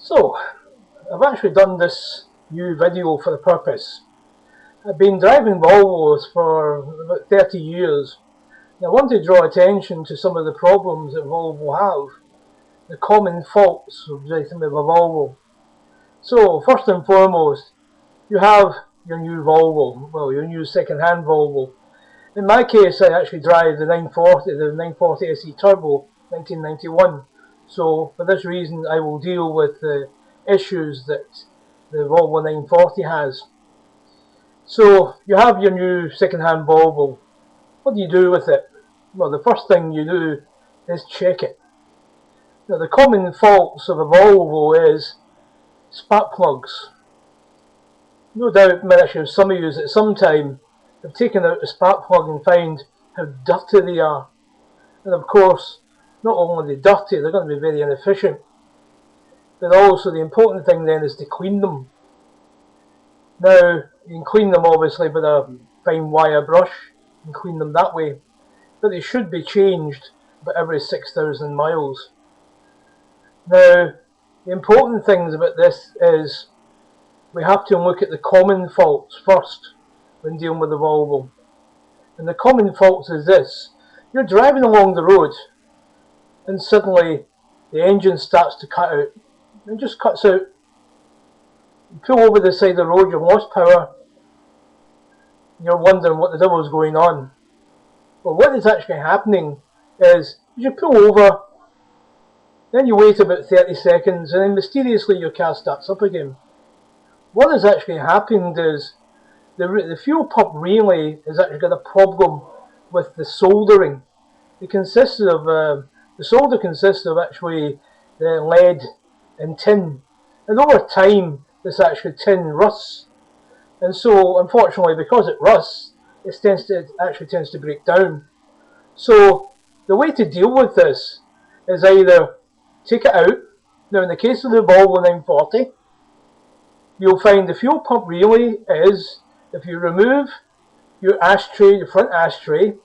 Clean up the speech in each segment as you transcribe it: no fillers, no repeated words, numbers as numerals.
So, I've actually done this new video for the purpose. I've been driving Volvos for about 30 years. And I want to draw attention to some of the problems that Volvo have, the common faults of driving with a Volvo. So, first and foremost, you have your new Volvo, well, your new second-hand Volvo. In my case, I actually drive the 940 SE Turbo 1991. So, for this reason, I will deal with the issues that the Volvo 940 has. So, you have your new second-hand Volvo. What do you do with it? Well, the first thing you do is check it. Now, the common faults of a Volvo is spark plugs. No doubt, some of you at some time have taken out the spark plug and find how dirty they are. And of course, not only are they dirty, they're going to be very inefficient. But also the important thing then is to clean them. Now, you can clean them obviously with a fine wire brush and clean them that way. But they should be changed about every 6,000 miles. Now, the important things about this is we have to look at the common faults first when dealing with the Volvo. And the common faults is this: you're driving along the road and suddenly the engine starts to cut out. It just cuts out. You pull over the side of the road, you've lost power, and you're wondering what the devil's going on. Well, what is actually happening is you pull over, then you wait about 30 seconds, and then mysteriously your car starts up again. What has actually happened is the fuel pump relay has actually got a problem with the soldering. It consists of the solder consists of actually the lead and tin, and over time this actually tin rusts, and so unfortunately because it rusts, it tends to break down. So the way to deal with this is either take it out. Now, in the case of the Volvo 940, you'll find the fuel pump relay is, if you remove your ashtray, your front ashtray,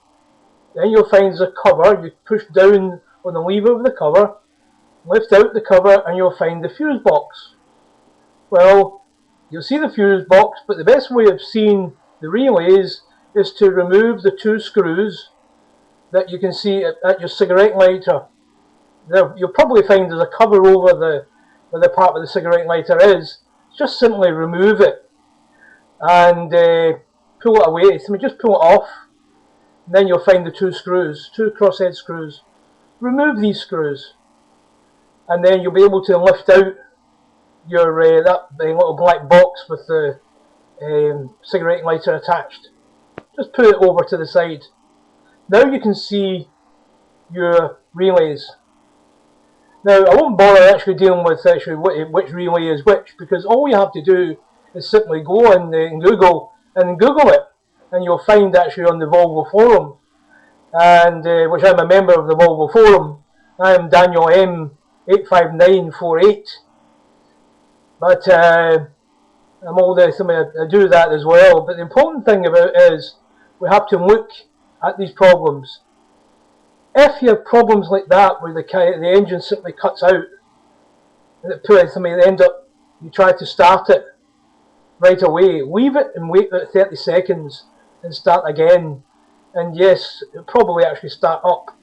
then you'll find there's a cover. You push down on the lever of the cover, lift out the cover, and you'll find the fuse box. Well, you'll see the fuse box, but the best way of seeing the relays is to remove the two screws that you can see at your cigarette lighter. You'll probably find there's a cover over the part where the cigarette lighter is. Just simply remove it and pull it away. So just pull it off, and then you'll find the two screws, two crosshead screws. Remove these screws, and then you'll be able to lift out your that little black box with the cigarette lighter attached. Just put it over to the side. Now you can see your relays. Now, I won't bother actually dealing with actually which relay is which, because all you have to do is simply go on Google it, and you'll find actually on the Volvo forum, and which I'm a member of the Volvo forum. I am danielm85948, but I'm old, I do that as well. But the important thing about it is we have to look at these problems. If you have problems like that where the engine simply cuts out and you try to start it right away, leave it and wait about 30 seconds and start again, and yes, it'll probably actually start up.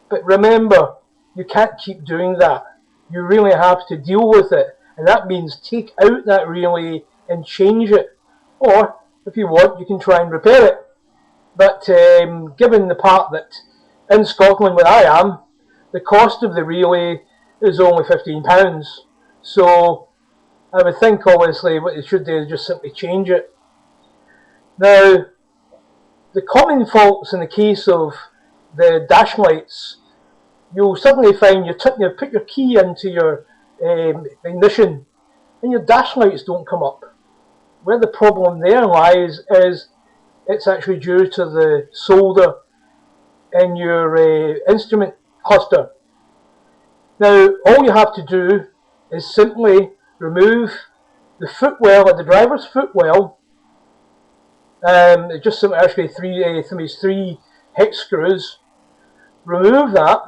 But remember, you can't keep doing that. You really have to deal with it, and that means take out that relay and change it, or if you want, you can try and repair it. But given the part that in Scotland, where I am, the cost of the relay is only £15. So I would think, obviously, what you should do is just simply change it. Now, the common faults in the case of the dash lights, you'll suddenly find you put your key into your ignition and your dash lights don't come up. Where the problem there lies is it's actually due to the solder in your instrument cluster. Now, all you have to do is simply remove the footwell, the driver's footwell. Just actually three hex screws. Remove that,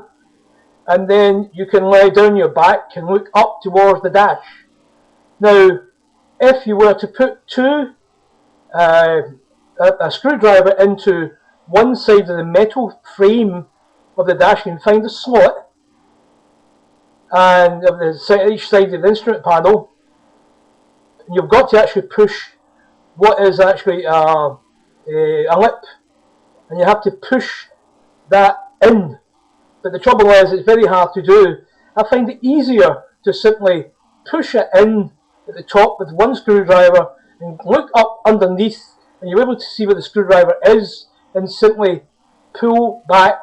and then you can lay down your back and look up towards the dash. Now, if you were to put a screwdriver into one side of the metal frame of the dash, you can find a slot, and of each side of the instrument panel, you've got to actually push what is actually a lip, and you have to push that in. But the trouble is, it's very hard to do. I find it easier to simply push it in at the top with one screwdriver and look up underneath, and you're able to see where the screwdriver is, and simply pull back,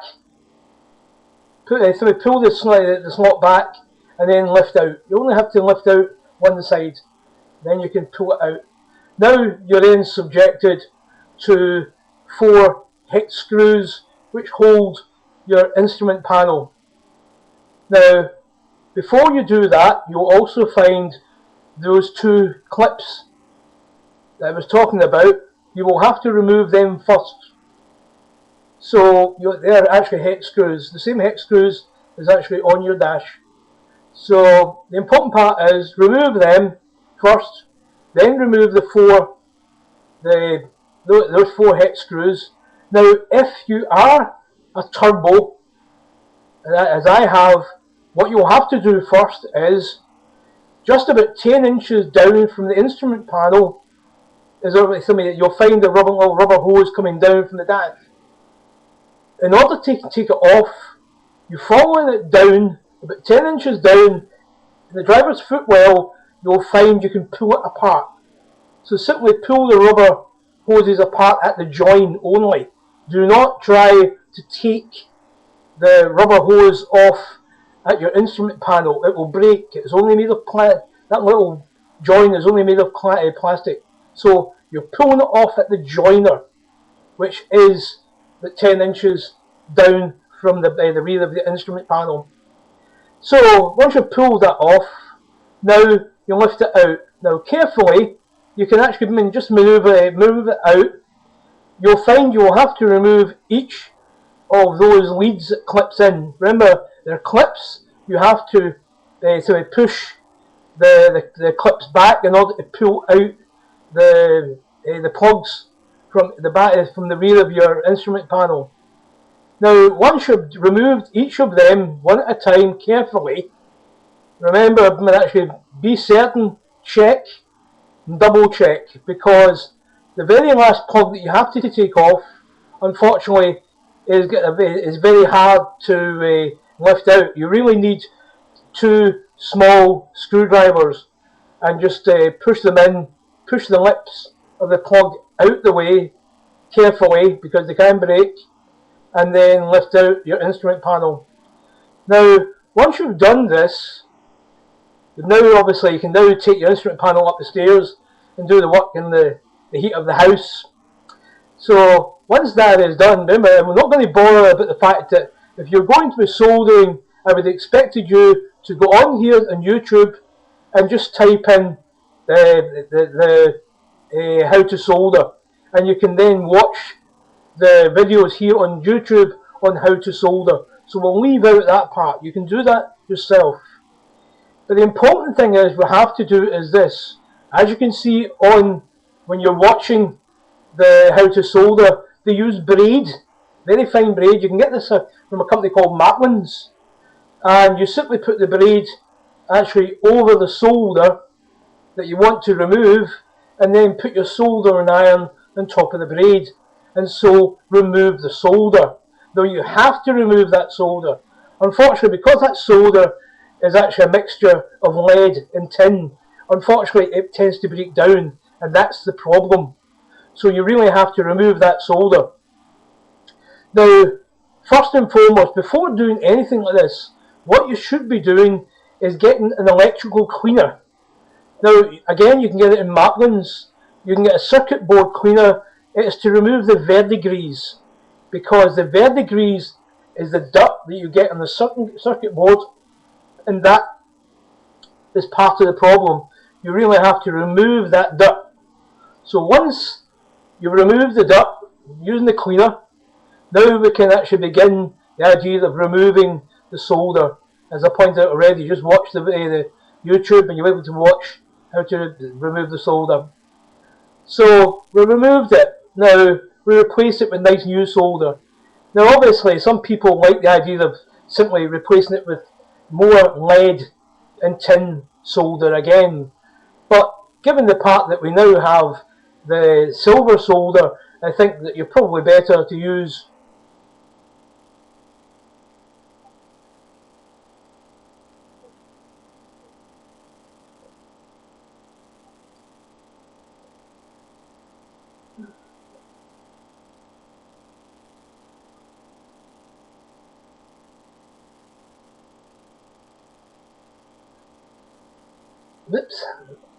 pull the slot back, and then lift out. You only have to lift out one side, then you can pull it out. Now you're then subjected to 4 hex screws which hold your instrument panel. Now, before you do that, you'll also find those 2 clips that I was talking about. You will have to remove them first. So they're actually hex screws. The same hex screws is actually on your dash. So the important part is remove them first, then remove those 4 hex screws. Now, if you are a turbo, as I have, what you'll have to do first is just about 10 inches down from the instrument panel is you'll find a little rubber hose coming down from the dash. In order to take it off, you follow it down about 10 inches down in the driver's footwell. You'll find you can pull it apart. So simply pull the rubber hoses apart at the join only. Do not try to take the rubber hose off at your instrument panel. It will break. It's only made of plastic. That little join is only made of plastic. So you're pulling it off at the joiner, which is the 10 inches down from the rear of the instrument panel. So once you've pulled that off, now you lift it out. Now carefully, you can actually just move it out. You'll find you will have to remove each of those leads that clips in. Remember, they're clips. You have to push the clips back in order to pull out the plugs from the rear of your instrument panel. Now, once you've removed each of them one at a time carefully, remember, actually be certain, check, and double check, because the very last plug that you have to take off, unfortunately, is very hard to lift out. You really need 2 small screwdrivers and just push them in, push the lips of the plug out the way carefully because they can break, and then lift out your instrument panel. Now, once you've done this, now obviously you can now take your instrument panel up the stairs and do the work in the heat of the house. So once that is done, remember, we're not going to bother about the fact that if you're going to be soldering, I would expect you to go on here on YouTube and just type in how to solder, and you can then watch the videos here on YouTube on how to solder. So we'll leave out that part. You can do that yourself. But the important thing is we have to do is this. As you can see on when you're watching the how to solder, they use braid, very fine braid. You can get this from a company called Matlins, and you simply put the braid actually over the solder that you want to remove, and then put your soldering iron on top of the braid, and so remove the solder. Though you have to remove that solder. Unfortunately, because that solder is actually a mixture of lead and tin, unfortunately it tends to break down, and that's the problem. So you really have to remove that solder. Now, first and foremost, before doing anything like this, what you should be doing is getting an electrical cleaner. Now, again, you can get it in Matlins. You can get a circuit board cleaner. It's to remove the verdigris, because the verdigris is the dirt that you get on the circuit board, and that is part of the problem. You really have to remove that dirt. So once you remove the dirt using the cleaner, now we can actually begin the idea of removing the solder. As I pointed out already, just watch the YouTube and you'll be able to watch how to remove the solder. So we removed it. Now we replaced it with nice new solder. Now obviously some people like the idea of simply replacing it with more lead and tin solder again. But given the part that we now have, the silver solder, I think that you're probably better to use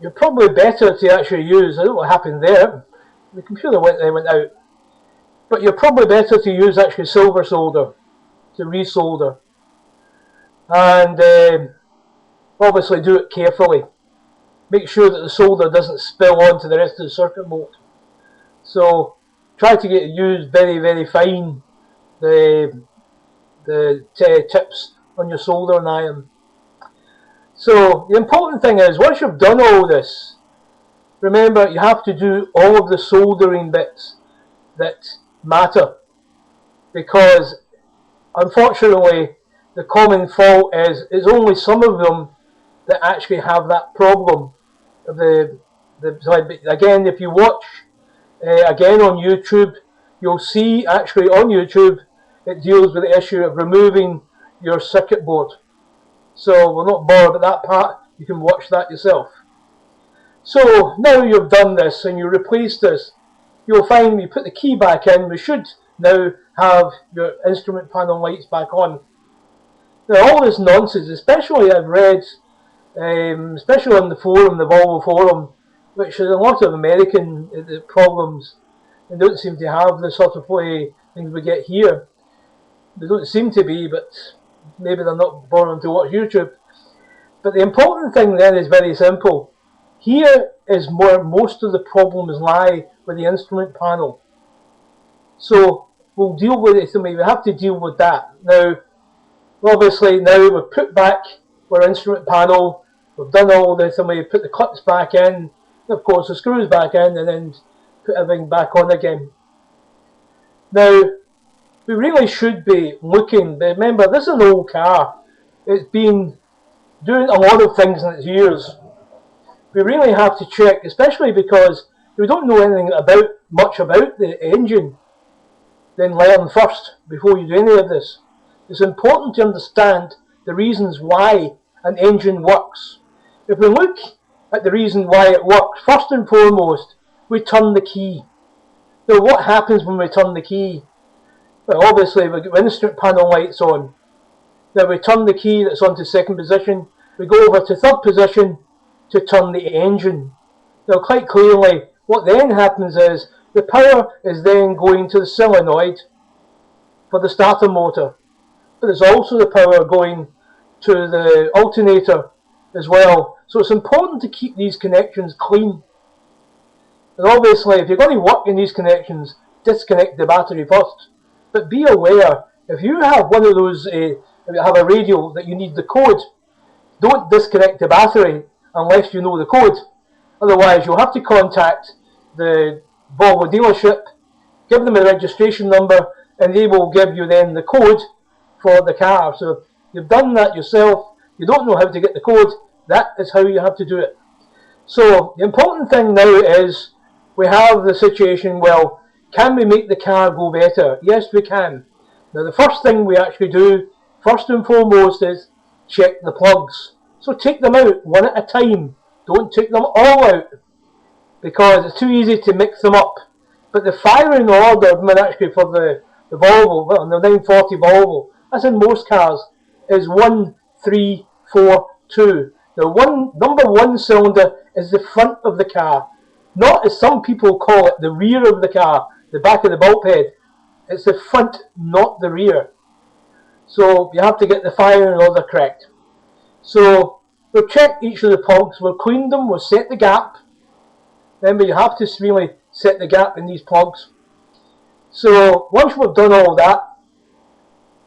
you're probably better to actually use, I don't know what happened there, the computer went out, but you're probably better to use actually silver solder to resolder, and obviously do it carefully. Make sure that the solder doesn't spill onto the rest of the circuit board. So try to use very fine the tips on your soldering iron. So the important thing is, once you've done all this, remember you have to do all of the soldering bits that matter, because unfortunately the common fault is it's only some of them that actually have that problem. Again, if you watch again on YouTube, you'll see actually on YouTube it deals with the issue of removing your circuit board. So we'll not bother about that part, you can watch that yourself. So now you've done this and you replace this, you'll find when you put the key back in, we should now have your instrument panel lights back on. Now all this nonsense, especially I've read, especially on the forum, the Volvo forum, which is a lot of American problems, they don't seem to have the sort of things we get here. They don't seem to be, but maybe they're not bothering to watch YouTube. But the important thing then is very simple. Here is where most of the problems lie with the instrument panel. So we'll deal with it, so we have to deal with that. Now, obviously now we've put back our instrument panel, we've done all this, and we put the clips back in, of course the screws back in, and then put everything back on again. Now, we really should be looking, remember this is an old car, it's been doing a lot of things in its years. We really have to check, especially because if we don't know anything much about the engine, then learn first before you do any of this. It's important to understand the reasons why an engine works. If we look at the reason why it works, first and foremost, we turn the key. Now what happens when we turn the key? Well, obviously we get instrument panel lights on. Now we turn the key that's on to second position, we go over to third position to turn the engine. Now quite clearly what then happens is the power is then going to the solenoid for the starter motor, but there's also the power going to the alternator as well. So it's important to keep these connections clean. And obviously if you're going to work in these connections, disconnect the battery first. But be aware, if you have one of those, if you have a radio that you need the code, don't disconnect the battery unless you know the code. Otherwise you'll have to contact the Volvo dealership, give them a registration number, and they will give you then the code for the car. So if you've done that yourself, you don't know how to get the code, that is how you have to do it. So the important thing now is we have the situation, well, can we make the car go better? Yes, we can. Now the first thing we actually do, first and foremost, is check the plugs. So take them out one at a time. Don't take them all out, because it's too easy to mix them up. But the firing order, actually for the Volvo, well, the 940 Volvo, as in most cars, is 1, 3, 4, 2. The number one cylinder is the front of the car, not as some people call it, the rear of the car, the back of the bulkhead. It's the front, not the rear. So you have to get the firing order correct. So we've checked each of the plugs, we've cleaned them, we've set the gap. Remember, you have to really set the gap in these plugs. So once we've done all that,